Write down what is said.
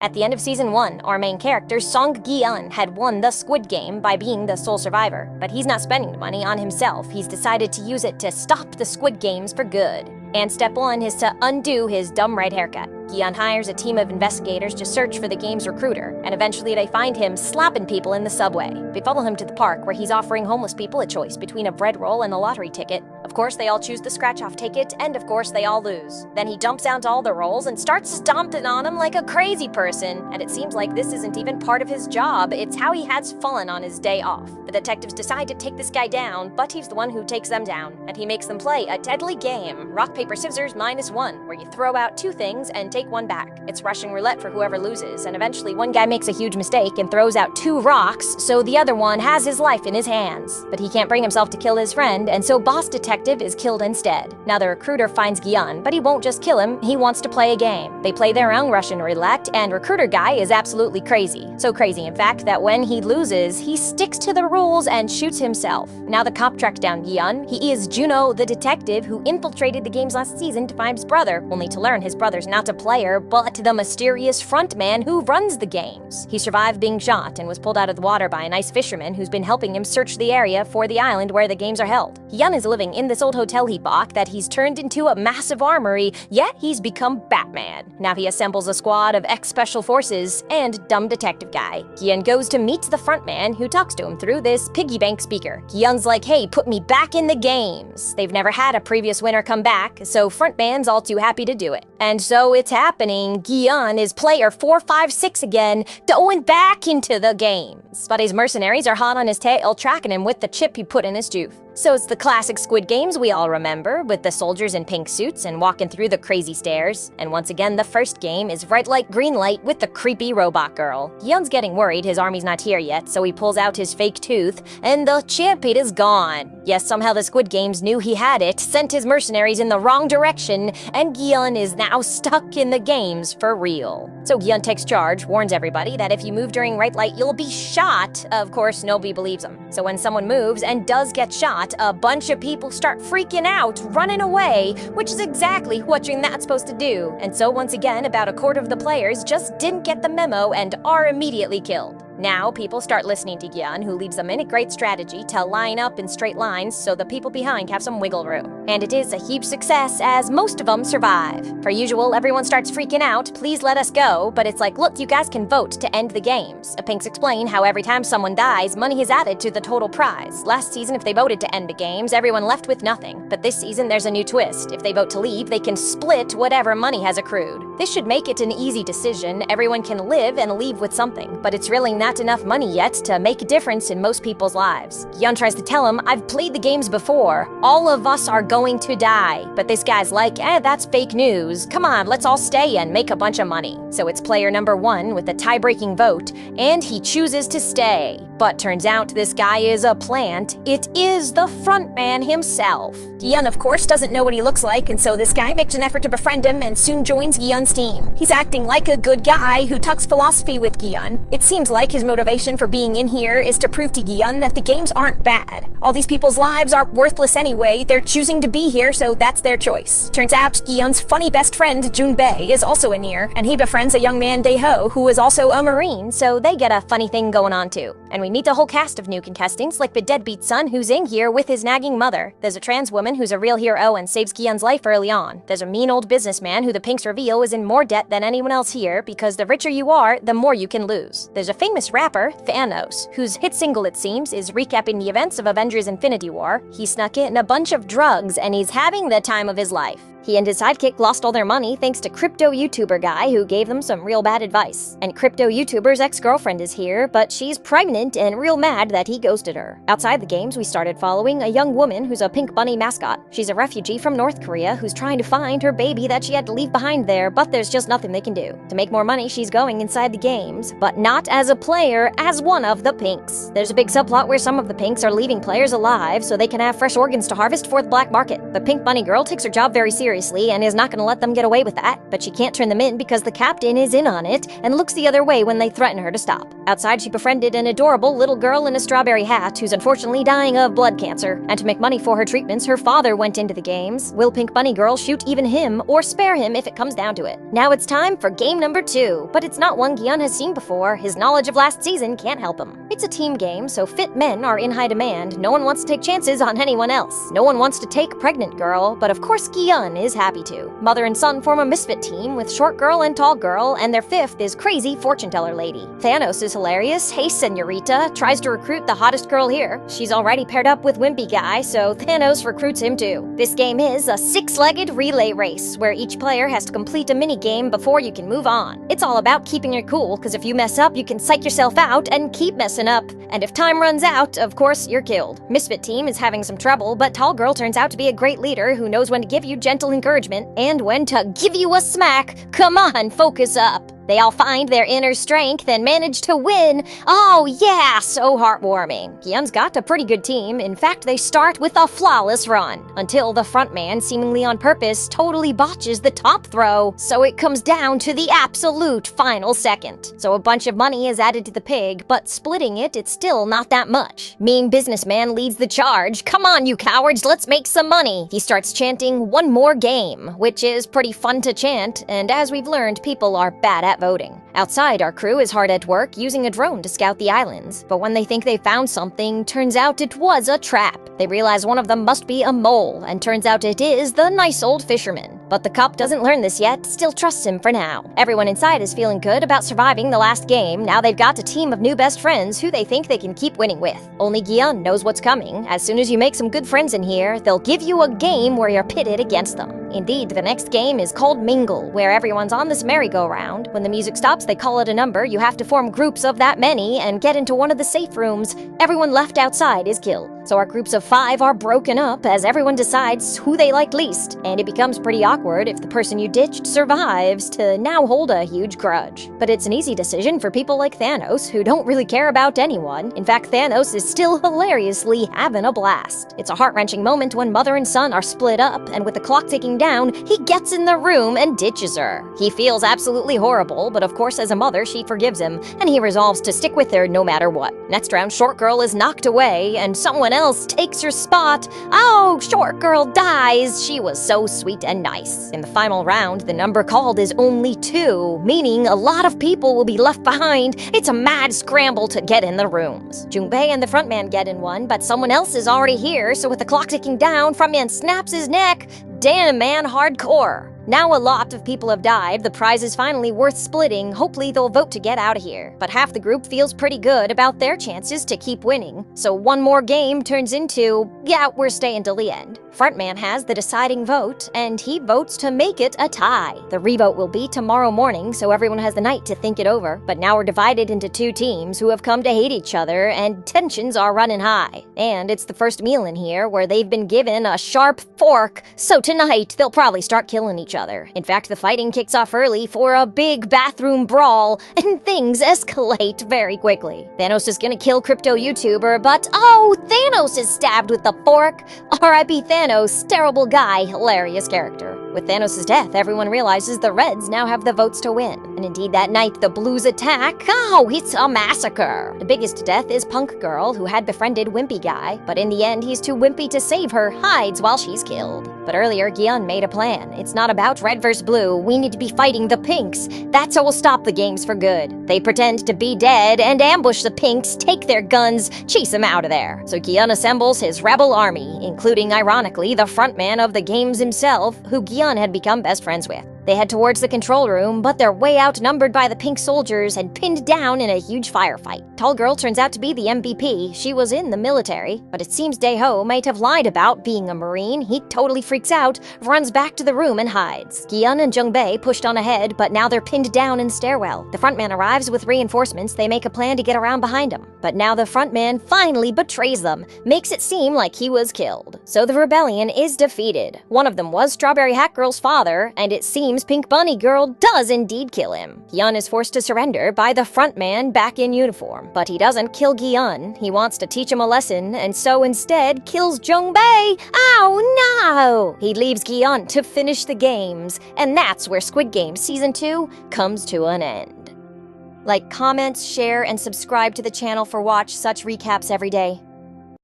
At the end of Season 1, our main character, Song Gi-eun, had won the Squid Game by being the sole survivor. But he's not spending the money on himself. He's decided to use it to stop the Squid Games for good. And step 1 is to undo his dumb red haircut. Gi-eun hires a team of investigators to search for the game's recruiter, and eventually they find him slapping people in the subway. They follow him to the park, where he's offering homeless people a choice between a bread roll and a lottery ticket. Of course, they all choose the scratch-off ticket, and of course, they all lose. Then he dumps out all the rolls and starts stomping on them like a crazy person, and it seems like this isn't even part of his job, it's how he has fun on his day off. The detectives decide to take this guy down, but he's the one who takes them down, and he makes them play a deadly game, rock, paper, scissors -1, where you throw out 2 things and take 1 back. It's Russian roulette for whoever loses, and eventually one guy makes a huge mistake and throws out 2 rocks, so the other one has his life in his hands. But he can't bring himself to kill his friend, and so Boss Detective is killed instead. Now the recruiter finds Gi-eun, but he won't just kill him, he wants to play a game. They play their own Russian roulette, and recruiter guy is absolutely crazy. So crazy, in fact, that when he loses, he sticks to the rules and shoots himself. Now the cop tracks down Gi-eun. He is Juno, the detective who infiltrated the games last season to find his brother, only to learn his brother's not a player, but the mysterious front man who runs the games. He survived being shot and was pulled out of the water by a nice fisherman who's been helping him search the area for the island where the games are held. Gi-eun is living in this old hotel he bought that he's turned into a massive armory, yet he's become Batman. Now he assembles a squad of ex-special forces and dumb detective guy. Gi-eun goes to meet the front man who talks to him through this piggy bank speaker. Gi-eun's like, hey, put me back in the games. They've never had a previous winner come back, so front man's all too happy to do it. And so it's happening. Gi-eun is player 456 again, going back into the games. But his mercenaries are hot on his tail, tracking him with the chip he put in his juve. So it's the classic Squid Games we all remember, with the soldiers in pink suits and walking through the crazy stairs. And once again, the first game is red light, green light with the creepy robot girl. Gi-eun's getting worried his army's not here yet, so he pulls out his fake tooth, and the champ is gone. Yes, somehow the Squid Games knew he had it, sent his mercenaries in the wrong direction, and Gi-eun is now stuck in the games for real. So Gi-eun takes charge, warns everybody that if you move during red light, you'll be shot. Of course, nobody believes him. So when someone moves and does get shot, a bunch of people start freaking out, running away, which is exactly what you're not supposed to do. And so once again, about a quarter of the players just didn't get the memo and are immediately killed. Now, people start listening to Gi-eun, who leaves them in a great strategy to line up in straight lines so the people behind have some wiggle room. And it is a huge success, as most of them survive. Per usual, everyone starts freaking out, please let us go, but it's like, look, you guys can vote to end the games. Pinks explain how every time someone dies, money is added to the total prize. Last season, if they voted to end the games, everyone left with nothing. But this season, there's a new twist. If they vote to leave, they can split whatever money has accrued. This should make it an easy decision. Everyone can live and leave with something, but it's really not enough money yet to make a difference in most people's lives. Gi-eun tries to tell him, I've played the games before. All of us are going to die. But this guy's like, that's fake news. Come on, let's all stay and make a bunch of money. So it's player number 1 with the tie-breaking vote, and he chooses to stay. But turns out this guy is a plant. It is the front man himself. Gi-eun, of course, doesn't know what he looks like, and so this guy makes an effort to befriend him and soon joins Gi-eun's team. He's acting like a good guy who talks philosophy with Gi-eun. It seems like his motivation for being in here is to prove to Gi-eun that the games aren't bad. All these people's lives are worthless anyway. They're choosing to be here, so that's their choice. Turns out Gi-eun's funny best friend, Junbae, is also in here, and he befriends a young man, Dae-ho, who is also a Marine, so they get a funny thing going on too. And we meet a whole cast of new contestants, like the deadbeat son who's in here with his nagging mother. There's a trans woman who's a real hero and saves Gi-eun's life early on. There's a mean old businessman who the Pinks reveal is in more debt than anyone else here, because the richer you are, the more you can lose. There's a famous rapper, Thanos, whose hit single, it seems, is recapping the events of Avengers Infinity War. He snuck in a bunch of drugs, and he's having the time of his life. He and his sidekick lost all their money thanks to crypto YouTuber guy who gave them some real bad advice. And crypto YouTuber's ex-girlfriend is here, but she's pregnant and real mad that he ghosted her. Outside the games, we started following a young woman who's a pink bunny mascot. She's a refugee from North Korea who's trying to find her baby that she had to leave behind there, but there's just nothing they can do. To make more money, she's going inside the games, but not as a player, as one of the Pinks. There's a big subplot where some of the Pinks are leaving players alive so they can have fresh organs to harvest for the black market. The pink bunny girl takes her job very seriously seriously and is not gonna let them get away with that, but she can't turn them in because the captain is in on it and looks the other way when they threaten her to stop. Outside, she befriended an adorable little girl in a strawberry hat who's unfortunately dying of blood cancer, and to make money for her treatments, her father went into the games. Will Pink Bunny Girl shoot even him or spare him if it comes down to it? Now it's time for game number 2, but it's not one Gi-yeon has seen before. His knowledge of last season can't help him. It's a team game, so fit men are in high demand. No one wants to take chances on anyone else. No one wants to take pregnant girl, but of course Gi-yeon is happy to. Mother and son form a misfit team with short girl and tall girl, and their fifth is crazy fortune teller lady. Thanos is hilarious. Hey, senorita, tries to recruit the hottest girl here. She's already paired up with Wimpy Guy, so Thanos recruits him too. This game is a 6-legged relay race, where each player has to complete a mini-game before you can move on. It's all about keeping your cool, because if you mess up, you can psych yourself out and keep messing up. And if time runs out, of course, you're killed. Misfit team is having some trouble, but tall girl turns out to be a great leader who knows when to give you gentle encouragement and when to give you a smack. Come on, focus up. They all find their inner strength and manage to win. Oh yeah, so heartwarming. Gi-yeon's got a pretty good team. In fact, they start with a flawless run, until the frontman, seemingly on purpose, totally botches the top throw, so it comes down to the absolute final second. So a bunch of money is added to the pig, but splitting it, it's still not that much. Mean businessman leads the charge. Come on, you cowards, let's make some money. He starts chanting, "One more game," which is pretty fun to chant, and as we've learned, people are bad at voting. Outside, our crew is hard at work using a drone to scout the islands, but when they think they found something, turns out it was a trap. They realize one of them must be a mole, and turns out it is the nice old fisherman. But the cop doesn't learn this yet, still trusts him for now. Everyone inside is feeling good about surviving the last game. Now they've got a team of new best friends who they think they can keep winning with. Only Gi-yeon knows what's coming. As soon as you make some good friends in here, they'll give you a game where you're pitted against them. Indeed, the next game is called Mingle, where everyone's on this merry-go-round. When the music stops, they call it a number. You have to form groups of that many and get into one of the safe rooms. Everyone left outside is killed. So our groups of 5 are broken up as everyone decides who they like least, and it becomes pretty awkward if the person you ditched survives to now hold a huge grudge. But it's an easy decision for people like Thanos, who don't really care about anyone. In fact, Thanos is still hilariously having a blast. It's a heart-wrenching moment when mother and son are split up, and with the clock ticking down, he gets in the room and ditches her. He feels absolutely horrible, but of course as a mother, she forgives him, and he resolves to stick with her no matter what. Next round, Short Girl is knocked away, and someone else takes her spot. Oh, Short Girl dies. She was so sweet and nice. In the final round, the number called is only 2, meaning a lot of people will be left behind. It's a mad scramble to get in the rooms. Jungbei and the frontman get in one, but someone else is already here, so with the clock ticking down, frontman snaps his neck. Damn, man, hardcore. Now a lot of people have died, the prize is finally worth splitting. Hopefully they'll vote to get out of here. But half the group feels pretty good about their chances to keep winning. So one more game turns into, yeah, we're staying till the end. Frontman has the deciding vote, and he votes to make it a tie. The revote will be tomorrow morning, so everyone has the night to think it over. But now we're divided into 2 teams who have come to hate each other, and tensions are running high. And it's the first meal in here where they've been given a sharp fork, so tonight they'll probably start killing each other. In fact, the fighting kicks off early for a big bathroom brawl, and things escalate very quickly. Thanos is gonna kill crypto YouTuber, but oh, Thanos is stabbed with the fork. R.I.P. Thanos, terrible guy, hilarious character. With Thanos' death, everyone realizes the Reds now have the votes to win. And indeed, that night, the Blues attack. Oh, it's a massacre! The biggest death is Punk Girl, who had befriended Wimpy Guy, but in the end, he's too wimpy to save her, hides while she's killed. But earlier, Gi-yeon made a plan. It's not about red versus blue. We need to be fighting the Pinks. That's how we'll stop the games for good. They pretend to be dead and ambush the Pinks, take their guns, chase them out of there. So Gi-yeon assembles his rebel army, including, ironically, the frontman of the games himself, who Gi-yeon had become best friends with. They head towards the control room, but they're way outnumbered by the pink soldiers and pinned down in a huge firefight. Tall Girl turns out to be the MVP. She was in the military, but it seems Daeho might have lied about being a Marine. He totally freaks out, runs back to the room and hides. Gi-yeon and Jungbei pushed on ahead, but now they're pinned down in stairwell. The frontman arrives with reinforcements. They make a plan to get around behind him. But now the frontman finally betrays them, makes it seem like he was killed. So the rebellion is defeated. One of them was Strawberry Hat Girl's father, and it seems Game's Pink Bunny Girl does indeed kill him. Gi-yeon is forced to surrender by the front man back in uniform, but he doesn't kill Gi-yeon. He wants to teach him a lesson, and so instead kills Jung-bae. Oh no! He leaves Gi-yeon to finish the games, and that's where Squid Game Season 2 comes to an end. Like, comment, share, and subscribe to the channel for watch such recaps every day.